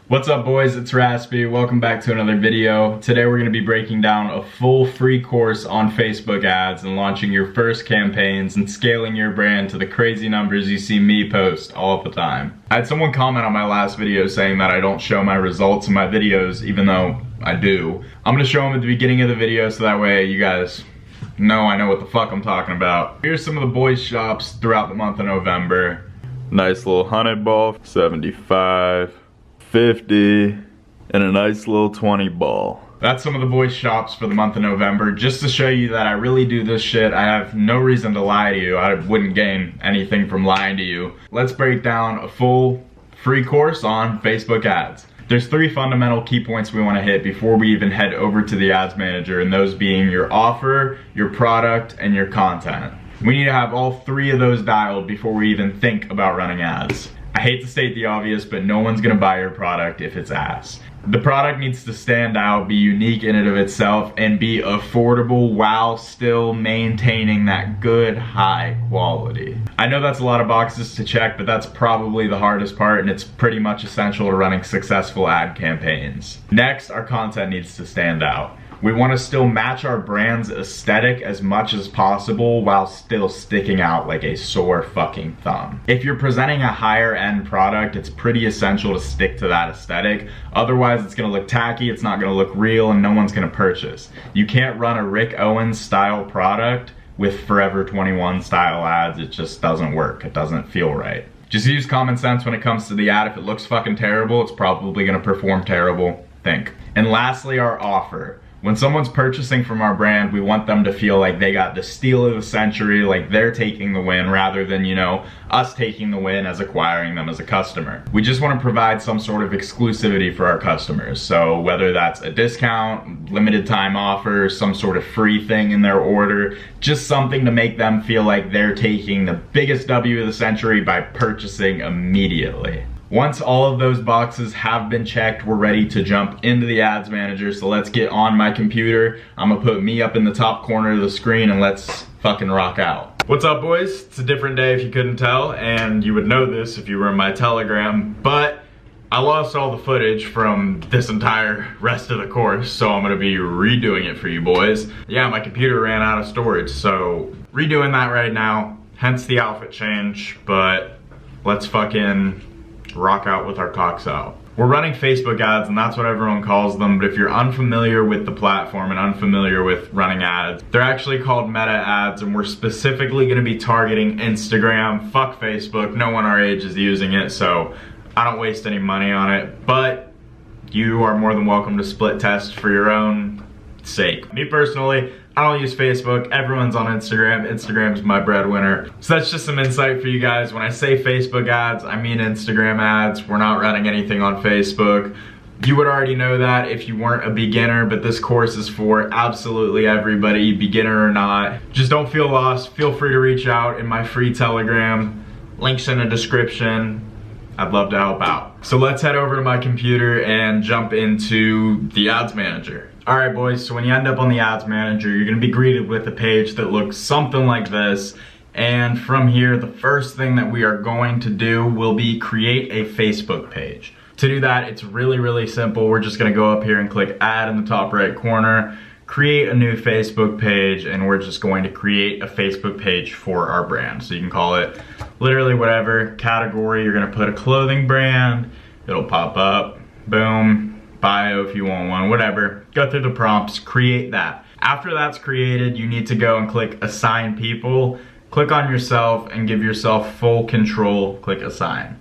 What's up, boys? It's Raspy. Welcome back to another video. Today we're going to be breaking down a full free course on Facebook ads and launching your first campaigns and scaling your brand to the crazy numbers you see me post all the time. I had someone comment on my last video saying that I don't show my results in my videos, even though I do. I'm going to show them at the beginning of the video so that way you guys know I know what the fuck I'm talking about. Here's some of the boys' shops throughout the month of November. Nice little 100 ball, 75. 50, and a nice little 20 ball. That's some of the boys' shops for the month of November, just to show you that I really do this shit. I have no reason to lie to you. I wouldn't gain anything from lying to you. Let's break down a full free course on Facebook ads. There's 3 fundamental key points we want to hit before we even head over to the ads manager, and those being your offer, your product, and your content. We need to have all 3 of those dialed before we even think about running ads. I hate to state the obvious, but no one's gonna buy your product if it's ass. The product needs to stand out, be unique in and of itself, and be affordable while still maintaining that good, high quality. I know that's a lot of boxes to check, but that's probably the hardest part, and it's pretty much essential to running successful ad campaigns. Next, our content needs to stand out. We want to still match our brand's aesthetic as much as possible while still sticking out like a sore fucking thumb. If you're presenting a higher end product, it's pretty essential to stick to that aesthetic. Otherwise, it's gonna look tacky, it's not gonna look real, and no one's gonna purchase. You can't run a Rick Owens style product with Forever 21 style ads. It just doesn't work. It doesn't feel right. Just use common sense when it comes to the ad. If it looks fucking terrible, it's probably gonna perform terrible. Think. And lastly, our offer. When someone's purchasing from our brand, we want them to feel like they got the steal of the century, like they're taking the win rather than, you know, us taking the win as acquiring them as a customer. We just want to provide some sort of exclusivity for our customers. So whether that's a discount, limited time offer, some sort of free thing in their order, just something to make them feel like they're taking the biggest W of the century by purchasing immediately. Once all of those boxes have been checked, we're ready to jump into the ads manager. So let's get on my computer. I'm gonna put me up in the top corner of the screen and let's fucking rock out. What's up, boys? It's a different day if you couldn't tell, and you would know this if you were in my Telegram, but I lost all the footage from this entire rest of the course, so I'm gonna be redoing it for you boys. Yeah, my computer ran out of storage, so redoing that right now, hence the outfit change, but let's fucking rock out with our cocks out. We're running Facebook ads, and that's what everyone calls them, but if you're unfamiliar with the platform and unfamiliar with running ads, they're actually called meta ads, and we're specifically gonna be targeting Instagram. Fuck Facebook, no one our age is using it, so I don't waste any money on it, but you are more than welcome to split test for your own sake. Me personally, I don't use Facebook. Everyone's on Instagram. Instagram's my breadwinner. So that's just some insight for you guys. When I say Facebook ads, I mean Instagram ads. We're not running anything on Facebook. You would already know that if you weren't a beginner, but this course is for absolutely everybody, beginner or not. Just don't feel lost. Feel free to reach out in my free Telegram. Links in the description. I'd love to help out. So let's head over to my computer and jump into the ads manager. All right, boys, so when you end up on the ads manager, you're gonna be greeted with a page that looks something like this. And from here, the first thing that we are going to do will be create a Facebook page. To do that, it's really, really simple. We're just gonna go up here and click add in the top right corner, create a new Facebook page, and we're just going to create a Facebook page for our brand. So you can call it literally whatever category. You're gonna put a clothing brand, it'll pop up, boom. Bio if you want one, whatever. Go through the prompts, create that. After that's created, you need to go and click assign people, click on yourself and give yourself full control, click assign.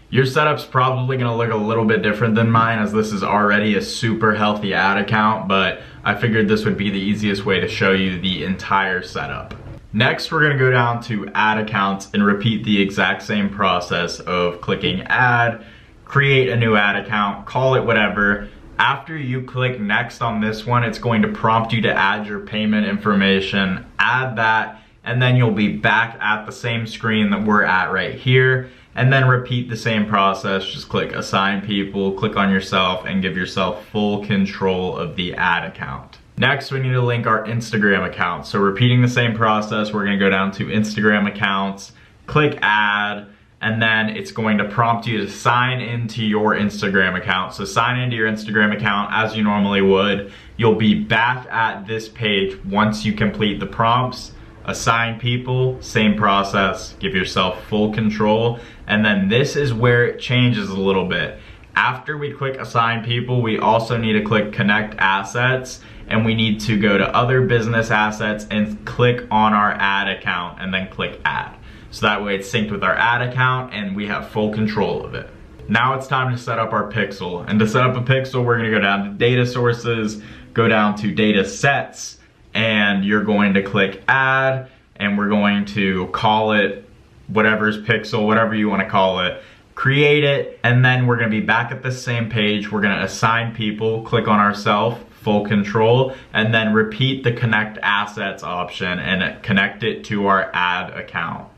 Your setup's probably gonna look a little bit different than mine as this is already a super healthy ad account, but I figured this would be the easiest way to show you the entire setup. Next, we're gonna go down to ad accounts and repeat the exact same process of clicking add, create a new ad account, call it whatever. After you click next on this one, it's going to prompt you to add your payment information, add that, and then you'll be back at the same screen that we're at right here, and then repeat the same process. Just click assign people, click on yourself, and give yourself full control of the ad account. Next, we need to link our Instagram account. So repeating the same process, we're gonna go down to Instagram accounts, click add, and then it's going to prompt you to sign into your Instagram account. So sign into your Instagram account as you normally would. You'll be back at this page once you complete the prompts. Assign people, same process, give yourself full control, and then this is where it changes a little bit. After we click assign people, we also need to click connect assets, and we need to go to other business assets and click on our ad account and then click add. So that way it's synced with our ad account and we have full control of it. Now it's time to set up our pixel. And to set up a pixel, we're gonna go down to data sources, go down to data sets, and you're going to click add, and we're going to call it whatever's pixel, whatever you wanna call it. Create it, and then we're gonna be back at the same page. We're gonna assign people, click on ourselves, full control, and then repeat the connect assets option and connect it to our ad account.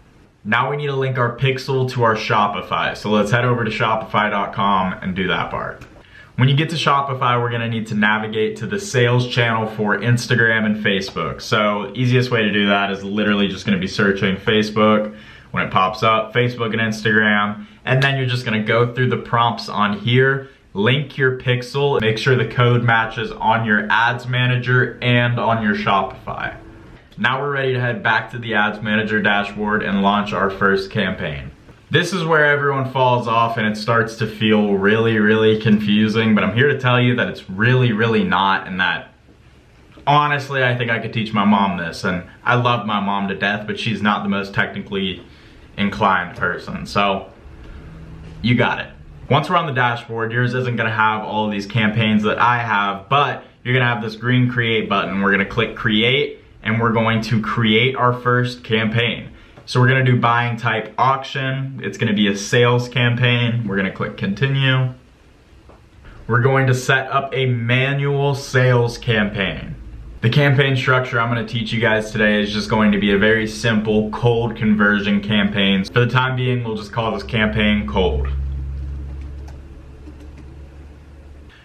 Now we need to link our pixel to our Shopify. So let's head over to shopify.com and do that part. When you get to Shopify, we're gonna need to navigate to the sales channel for Instagram and Facebook. So easiest way to do that is literally just gonna be searching Facebook. When it pops up, Facebook and Instagram, and then you're just gonna go through the prompts on here, link your pixel, make sure the code matches on your ads manager and on your Shopify. Now we're ready to head back to the ads manager dashboard and launch our first campaign. This is where everyone falls off and it starts to feel really confusing, but I'm here to tell you that it's really not, and that honestly I think I could teach my mom this, and I love my mom to death, but she's not the most technically inclined person, so you got it. Once we're on the dashboard, yours isn't gonna have all of these campaigns that I have, but you're gonna have this green create button. We're gonna click create, and we're going to create our first campaign. So we're gonna do buying type auction. It's gonna be a sales campaign. We're gonna click continue. We're going to set up a manual sales campaign. The campaign structure I'm gonna teach you guys today is just going to be a very simple cold conversion campaign. For the time being, we'll just call this campaign cold.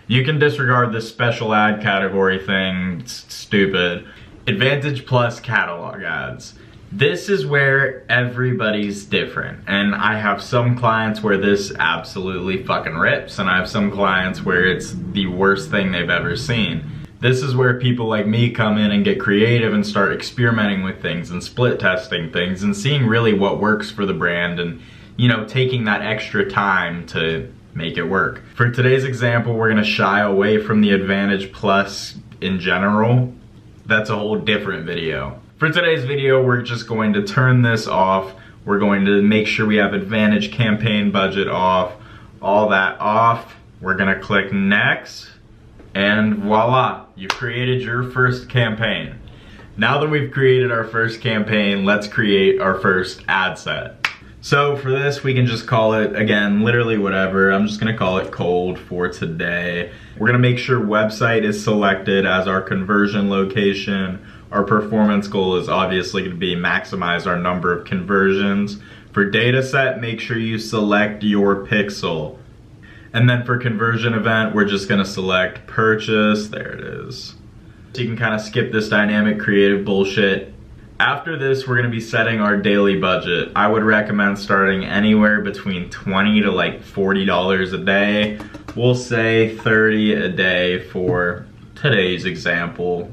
You can disregard this special ad category thing, it's stupid. Advantage Plus catalog ads. This is where everybody's different, and I have some clients where this absolutely fucking rips, and I have some clients where it's the worst thing they've ever seen. This is where people like me come in and get creative and start experimenting with things and split testing things and seeing really what works for the brand, and you know, taking that extra time to make it work. For today's example, we're gonna shy away from the Advantage Plus in general. That's a whole different video. For today's video, we're just going to turn this off. We're going to make sure we have Advantage campaign budget off, all that off. We're gonna click next, and voila, you've created your first campaign. Now that we've created our first campaign, let's create our first ad set. So for this, we can just call it, again, literally whatever. I'm just gonna call it cold for today. We're gonna make sure website is selected as our conversion location. Our performance goal is obviously gonna be maximize our number of conversions. For data set, make sure you select your pixel. And then for conversion event, we're just gonna select purchase, there it is. So you can kind of skip this dynamic creative bullshit. After this, we're gonna be setting our daily budget. I would recommend starting anywhere between $20 to like $40 a day. We'll say 30 a day for today's example.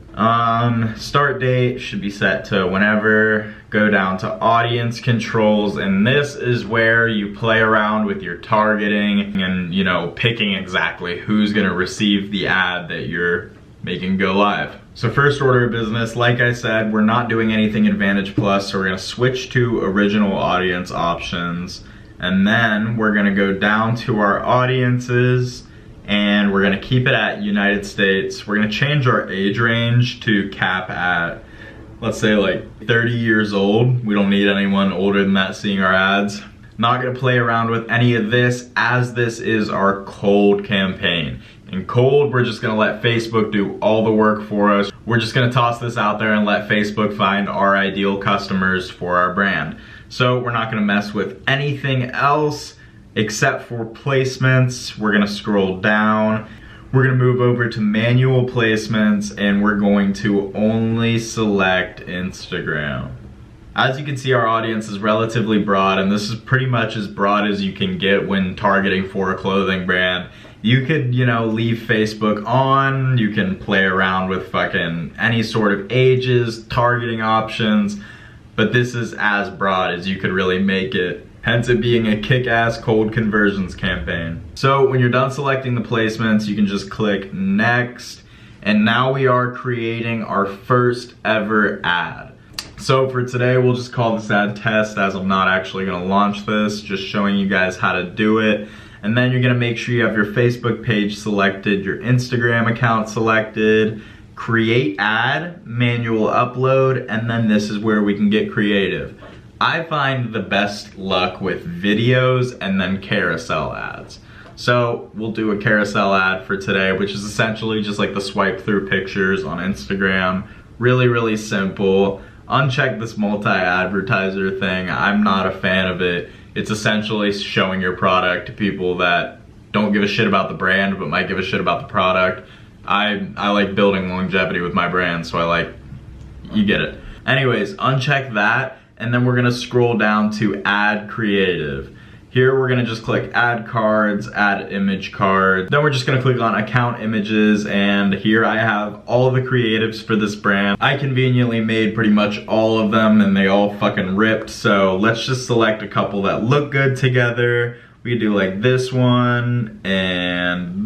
Start date should be set to whenever. Go down to audience controls, and this is where you play around with your targeting and, you know, picking exactly who's gonna receive the ad that you're making go live. So first order of business, like I said, we're not doing anything Advantage Plus, so we're gonna switch to original audience options, and then we're gonna go down to our audiences, and we're gonna keep it at United States. We're gonna change our age range to cap at, let's say like 30 years old. We don't need anyone older than that seeing our ads. Not gonna play around with any of this, as this is our cold campaign. In cold, we're just gonna let Facebook do all the work for us. We're just gonna toss this out there and let Facebook find our ideal customers for our brand. So we're not gonna mess with anything else except for placements. We're gonna scroll down. We're gonna move over to manual placements, and we're going to only select Instagram. As you can see, our audience is relatively broad, and this is pretty much as broad as you can get when targeting for a clothing brand. You could, you know, leave Facebook on, you can play around with fucking any sort of ages, targeting options, but this is as broad as you could really make it. Hence it being a kick-ass cold conversions campaign. So when you're done selecting the placements, you can just click next, and now we are creating our first ever ad. So for today, we'll just call this ad test, as I'm not actually gonna launch this, just showing you guys how to do it. And then you're gonna make sure you have your Facebook page selected, your Instagram account selected, create ad, manual upload, and then this is where we can get creative. I find the best luck with videos and then carousel ads. So we'll do a carousel ad for today, which is essentially just like the swipe through pictures on Instagram. Really, really simple. Uncheck this multi-advertiser thing. I'm not a fan of it. It's essentially showing your product to people that don't give a shit about the brand but might give a shit about the product. I like building longevity with my brand, so you get it. Anyways, uncheck that, and then we're gonna scroll down to add creative. Here we're gonna just click add cards, add image card. Then we're just gonna click on account images, and here I have all the creatives for this brand. I conveniently made pretty much all of them and they all fucking ripped, so let's just select a couple that look good together. We could do like this one, and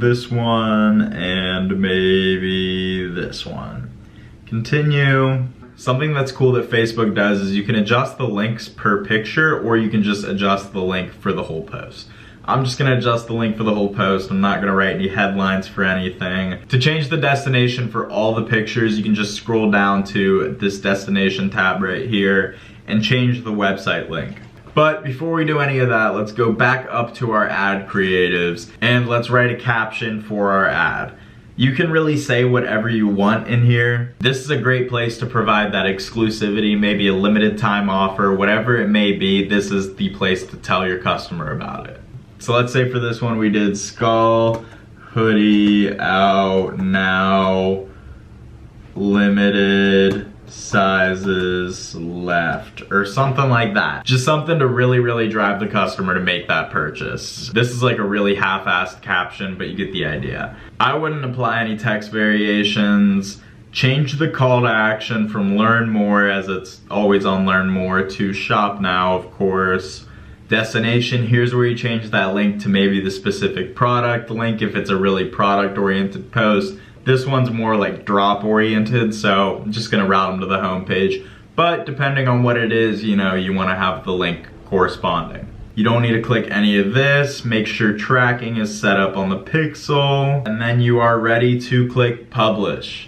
maybe this one. Continue. Something that's cool that Facebook does is you can adjust the links per picture, or you can just adjust the link for the whole post. I'm just gonna adjust the link for the whole post. I'm not gonna write any headlines for anything. To change the destination for all the pictures, you can just scroll down to this destination tab right here and change the website link. But before we do any of that, let's go back up to our ad creatives and let's write a caption for our ad. You can really say whatever you want in here. This is a great place to provide that exclusivity, maybe a limited time offer, whatever it may be. This is the place to tell your customer about it. So let's say for this one we did skull hoodie out now, limited sizes left, or something like that. Just something to really, really drive the customer to make that purchase. This is like a really half-assed caption, but you get the idea. I wouldn't apply any text variations. Change the call to action from learn more, as it's always on learn more, to shop now, of course. Destination, here's where you change that link to maybe the specific product link if it's a really product-oriented post. This one's more like drop oriented, so I'm just gonna route them to the home page. But depending on what it is, you know, you wanna have the link corresponding. You don't need to click any of this. Make sure tracking is set up on the pixel, and then you are ready to click publish.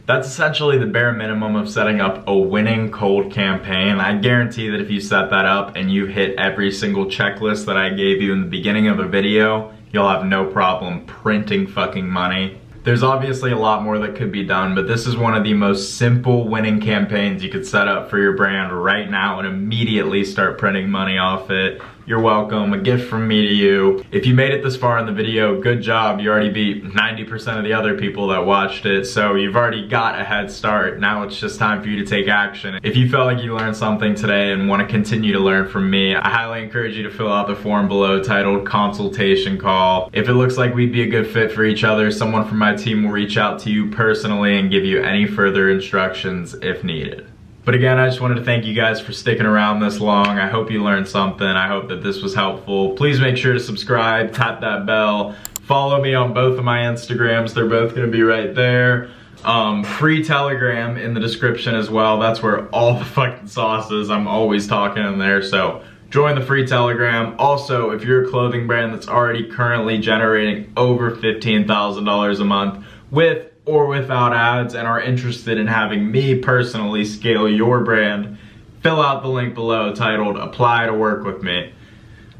That's essentially the bare minimum of setting up a winning cold campaign. I guarantee that if you set that up and you hit every single checklist that I gave you in the beginning of a video, you'll have no problem printing fucking money. There's obviously a lot more that could be done, but this is one of the most simple winning campaigns you could set up for your brand right now and immediately start printing money off it. You're welcome, a gift from me to you. If you made it this far in the video, good job. You already beat 90% of the other people that watched it, so you've already got a head start. Now it's just time for you to take action. If you felt like you learned something today and want to continue to learn from me, I highly encourage you to fill out the form below titled consultation call. If it looks like we'd be a good fit for each other, someone from my team will reach out to you personally and give you any further instructions if needed. But again, I just wanted to thank you guys for sticking around this long. I hope you learned something. I hope that this was helpful. Please make sure to subscribe, tap that bell, follow me on both of my Instagrams. They're both gonna be right there. Free Telegram in the description as well. That's where all the fucking sauce is. I'm always talking in there, so join the free Telegram. Also, if you're a clothing brand that's already currently generating over $15,000 a month with or without ads and are interested in having me personally scale your brand, fill out the link below titled apply to work with me.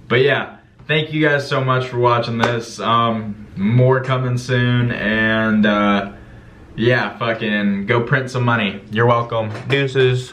But yeah, thank you guys so much for watching this. More coming soon, and yeah, fucking go print some money. You're welcome. Deuces.